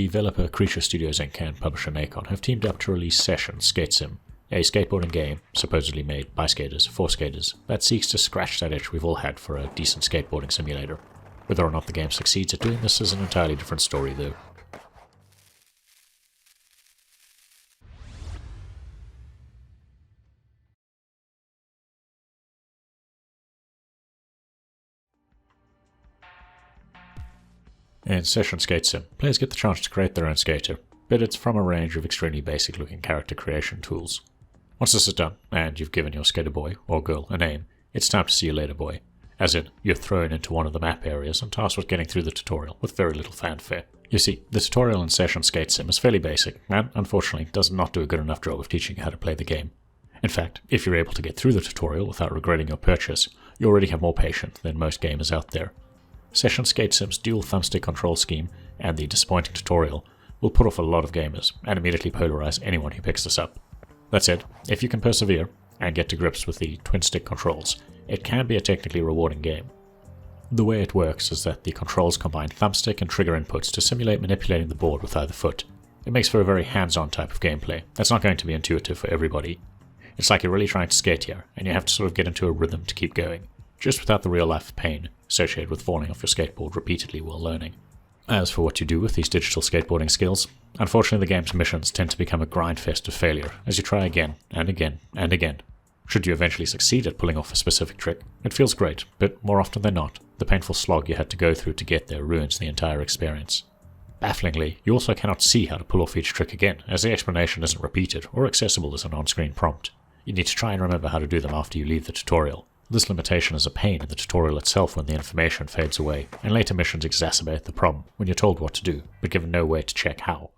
Developer Creature Studios Inc. and publisher Nacon have teamed up to release Session Skate Sim, a skateboarding game supposedly made by skaters for skaters that seeks to scratch that itch we've all had for a decent skateboarding simulator. Whether or not the game succeeds at doing this is an entirely different story though. In Session Skate Sim, players get the chance to create their own skater, but it's from a range of extremely basic looking character creation tools. Once this is done, and you've given your skater boy, or girl, a name, it's time to see you later boy. As in, you're thrown into one of the map areas and tasked with getting through the tutorial with very little fanfare. You see, the tutorial in Session Skate Sim is fairly basic, and unfortunately does not do a good enough job of teaching you how to play the game. In fact, if you're able to get through the tutorial without regretting your purchase, you already have more patience than most gamers out there. Session Skate Sim's dual thumbstick control scheme and the disappointing tutorial will put off a lot of gamers and immediately polarize anyone who picks this up. That said, if you can persevere and get to grips with the twin stick controls, it can be a technically rewarding game. The way it works is that the controls combine thumbstick and trigger inputs to simulate manipulating the board with either foot. It makes for a very hands-on type of gameplay that's not going to be intuitive for everybody. It's like you're really trying to skate here, and you have to sort of get into a rhythm to keep going, just without the real-life pain associated with falling off your skateboard repeatedly while learning. As for what you do with these digital skateboarding skills, unfortunately the game's missions tend to become a grindfest of failure as you try again and again and again. Should you eventually succeed at pulling off a specific trick, it feels great, but more often than not, the painful slog you had to go through to get there ruins the entire experience. Bafflingly, you also cannot see how to pull off each trick again, as the explanation isn't repeated or accessible as an on-screen prompt. You need to try and remember how to do them after you leave the tutorial. This limitation is a pain in the tutorial itself when the information fades away, and later missions exacerbate the problem when you're told what to do, but given no way to check how.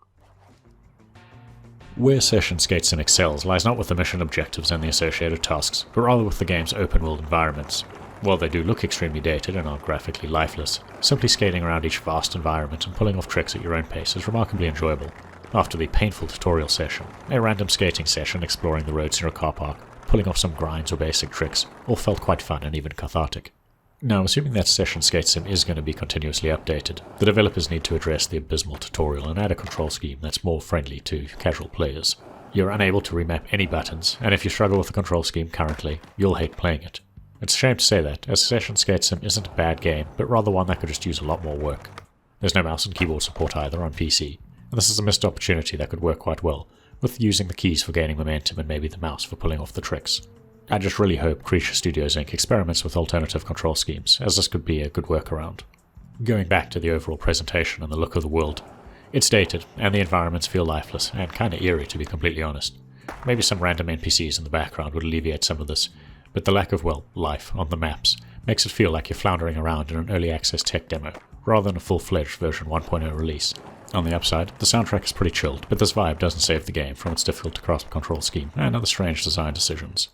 Where Session Skate Sim excels lies not with the mission objectives and the associated tasks, but rather with the game's open-world environments. While they do look extremely dated and are graphically lifeless, simply skating around each vast environment and pulling off tricks at your own pace is remarkably enjoyable. After the painful tutorial session, a random skating session exploring the roads near a car park, pulling off some grinds or basic tricks, all felt quite fun and even cathartic. Now, assuming that Session Skate Sim is going to be continuously updated, the developers need to address the abysmal tutorial and add a control scheme that's more friendly to casual players. You're unable to remap any buttons, and if you struggle with the control scheme currently, you'll hate playing it. It's a shame to say that, as Session Skate Sim isn't a bad game, but rather one that could just use a lot more work. There's no mouse and keyboard support either on PC, and this is a missed opportunity that could work quite well, with using the keys for gaining momentum and maybe the mouse for pulling off the tricks. I just really hope Creature Studios Inc. experiments with alternative control schemes, as this could be a good workaround. Going back to the overall presentation and the look of the world, it's dated, and the environments feel lifeless, and kinda eerie to be completely honest. Maybe some random NPCs in the background would alleviate some of this, but the lack of, well, life on the maps makes it feel like you're floundering around in an early access tech demo, rather than a full-fledged version 1.0 release. On the upside, the soundtrack is pretty chilled, but this vibe doesn't save the game from its difficult-to-grasp control scheme and other strange design decisions.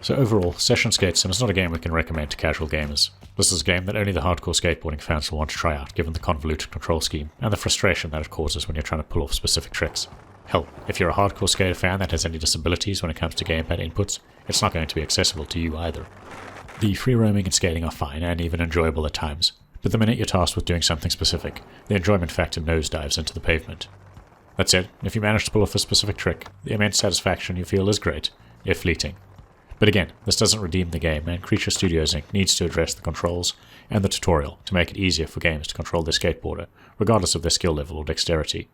So overall, Session Skate Sim is not a game we can recommend to casual gamers. This is a game that only the hardcore skateboarding fans will want to try out, given the convoluted control scheme and the frustration that it causes when you're trying to pull off specific tricks. Hell, if you're a hardcore skater fan that has any disabilities when it comes to gamepad inputs, it's not going to be accessible to you either. The free roaming and skating are fine and even enjoyable at times, but the minute you're tasked with doing something specific, the enjoyment factor nosedives into the pavement. That said, if you manage to pull off a specific trick, the immense satisfaction you feel is great, if fleeting. But again, this doesn't redeem the game, and Creature Studios Inc. needs to address the controls and the tutorial to make it easier for gamers to control their skateboarder, regardless of their skill level or dexterity.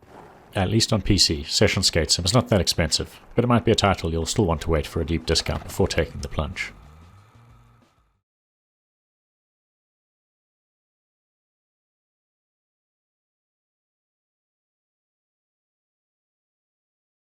At least on PC, Session Skate Sim is not that expensive, but it might be a title you'll still want to wait for a deep discount before taking the plunge.